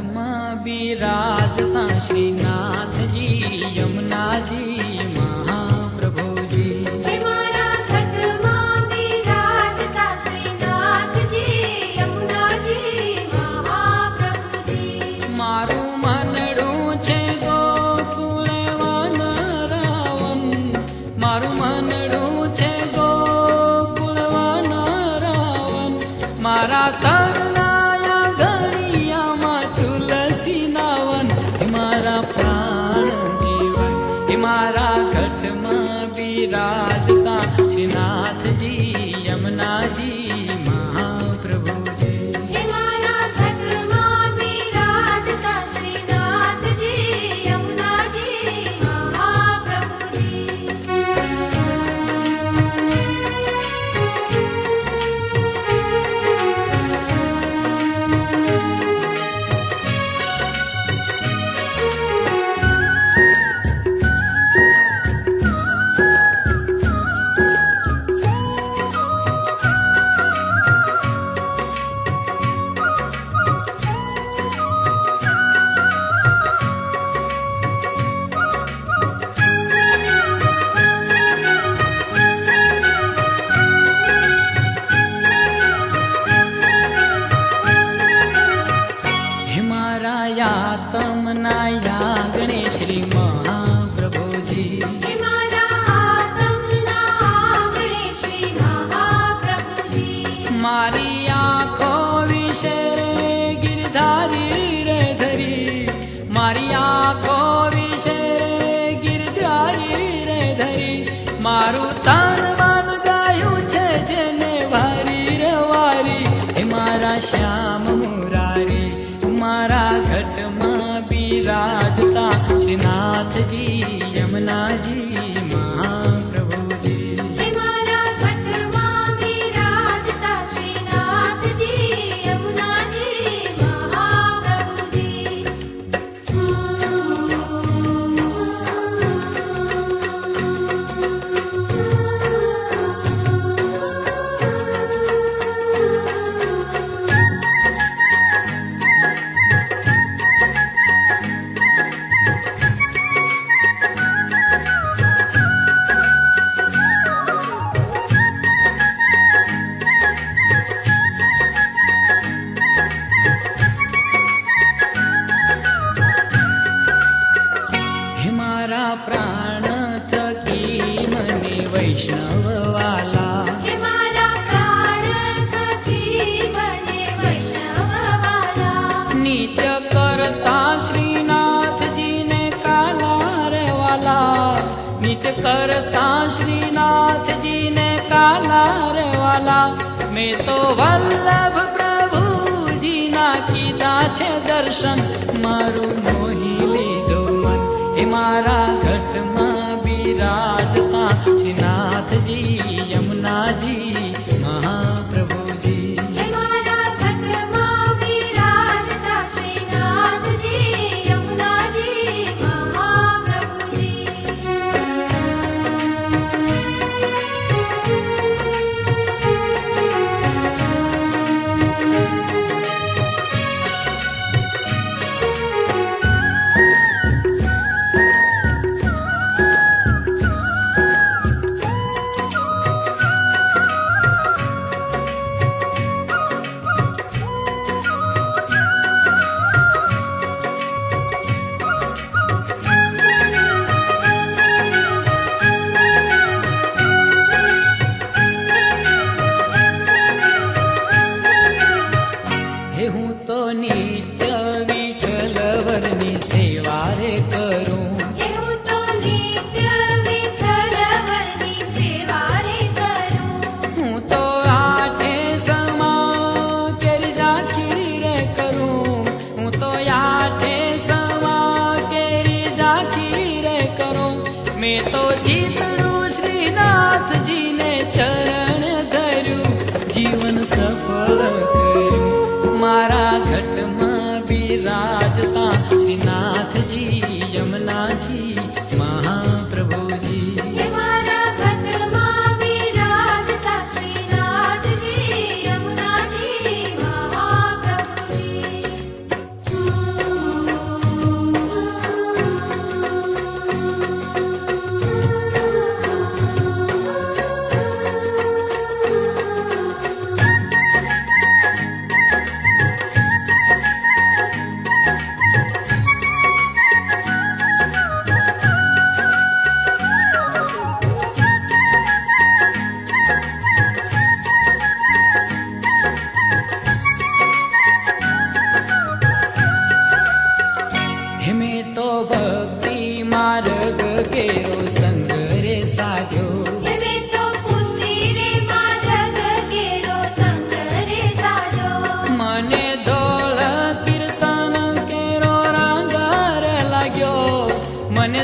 ઘટમાં બિરાજતા શ્રીનાથજી યમુનાજી મહાપ્રભુજી. મારા ઘટમાં બિરાજતા શ્રીનાથજી યમુનાજી મહાપ્રભુજી. મારું મનડું છે ગોકુળ વનરાવન, મારું મનડું છે ગોકુળ વનરાવન. મારા તરનાયા ઘડિયામાં તુલસી નાવન, મારા પ્રાણ જીવન. મારા ઘટમાં બિરાજતા શ્રીનાથજી યમુનાજી મહાપ્રભુજી. મારા ઘટમાં બિરાજતા શ્રીનાથજી યમુનાજી મહાપ્રભુજી. તમના યાગણે શ્રી મહાપ્રભુજી. મારા આતમના આંગણે શ્રી મહાપ્રભુજી. મારી આંખો વિશે ગિરધારી રે ધરી, મારી આંખો વિશે ગિરધારી રે ધરી. મારું તન મન ગાયું છે જેને વારી રે વારી. હે મારા શ્યામ મુરારી, મારા ઘટમાં બિરાજતા શ્રીનાથજી યમુનાજી મહાપ્રભુજી. મારા ઘટમાં બિરાજતા શ્રીનાથજી યમુનાજી મહાપ્રભુજી. હે મારા પ્રાણ થકી મને વૈષ્ણવ વાલા, હે મારા પ્રાણ થકી મને વૈષ્ણવ વાલા. નિત્ય કરતા શ્રીનાથજીને કાલા રે વાલા, નિત્ય કરતા શ્રીનાથજીને કાલા રે વાલા. મેં તો વલ્લભ પ્રભુજીના કીધા છે દર્શન, મારું મોહી લીધો મન. હે મારા ઘટમાં બિરાજતા શ્રીનાથજી યમુનાજી મહાપ્રભુજી. મારા ઘટમાં બિરાજતા શ્રીનાથજી યમુનાજી મહાપ્રભુજી. હે હું તો નિત્ય વિઠ્ઠલવરની સેવા રે કરું. હું તો નિત્ય વિઠ્ઠલવરની સેવા રે કરું. હું તો આઠે સમા કેરી ઝાંખી રે કરું. હું તો આઠે સમા કેરી ઝાંખી રે કરું. મેં તો જીતડું શ્રીનાથજીને ચરણ ધર્યું, જીવન સફળ કર્યું. મારા ઘટમાં બિરાજતા શ્રીનાથજી યમુનાજી મહાપ્રભુજી. મારા ઘટમાં બિરાજતા શ્રીનાથજી યમુનાજી મહાપ્રભુજી.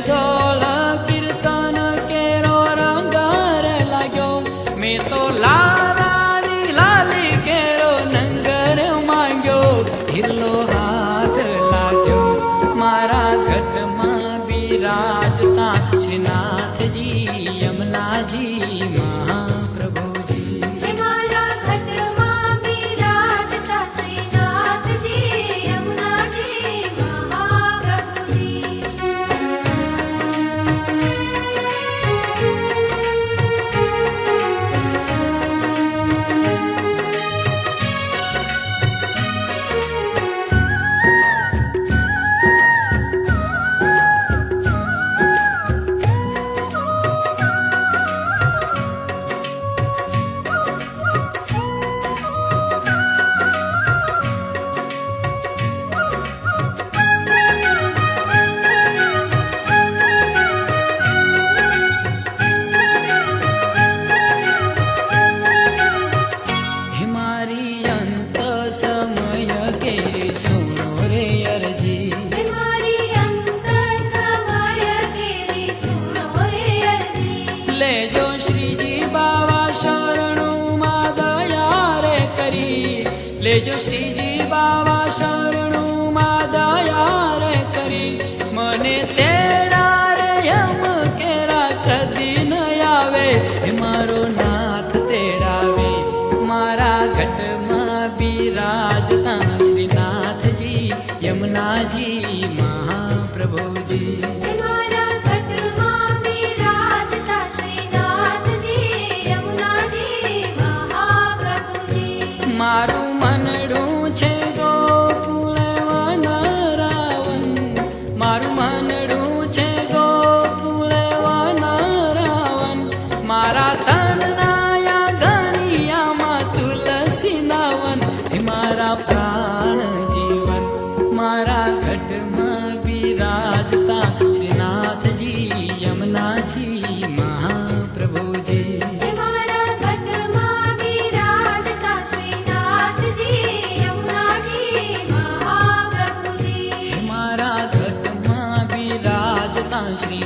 ઢોલ કીર્તન કેરો રંગાર લાગ્યો મેં તો લારાની લાલી કેરો નંગર માંગ્યો ઢીલો હાથ લાગ્યો મારા ઘટમાં બિરાજતા શ્રીનાથજી યમુનાજી મહાપ્રભુજી હે મારા ઘટમાં બિરાજતા શ્રીનાથજી યમુનાજી મહાપ્રભુજી હે મારી અંત સમય કે સુનો રે અરજી હે મારી અંત સમય કેરી સુનો રે અરજી લેજો શ્રીજી બાવા શરણુમાં દયા રે કરી લેજો શ્રીજી બાવા શરણુમાં દયા રે કરી મને તેડા રે યમ કેરા કદી ન આવે હે મારો નાથ તેડાવે મારા ઘટમાં બિરાજતા શ્રીનાથજી યમુનાજી મહાપ્રભુજી હે મારા ઘટમાં બિરાજતા શ્રીનાથજી યમુનાજી મહાપ્રભુજી મારું મનડું છે ગોકુળ વનરાવન મારું મનડું છે ગોકુળ વનરાવન મારા તનના ગનિયામાં તુલસી નાવન હે મારા પ્રાણ જીવન મારા ઘટમાં બિરાજતા શ્રીનાથજી યમુનાજી મહાપ્રભુજી હે મારા ઘટમાં બિરાજતા શ્રીનાથજી યમુનાજી મહાપ્રભુજી મારા ઘટમાં બિરાજતા શ્રી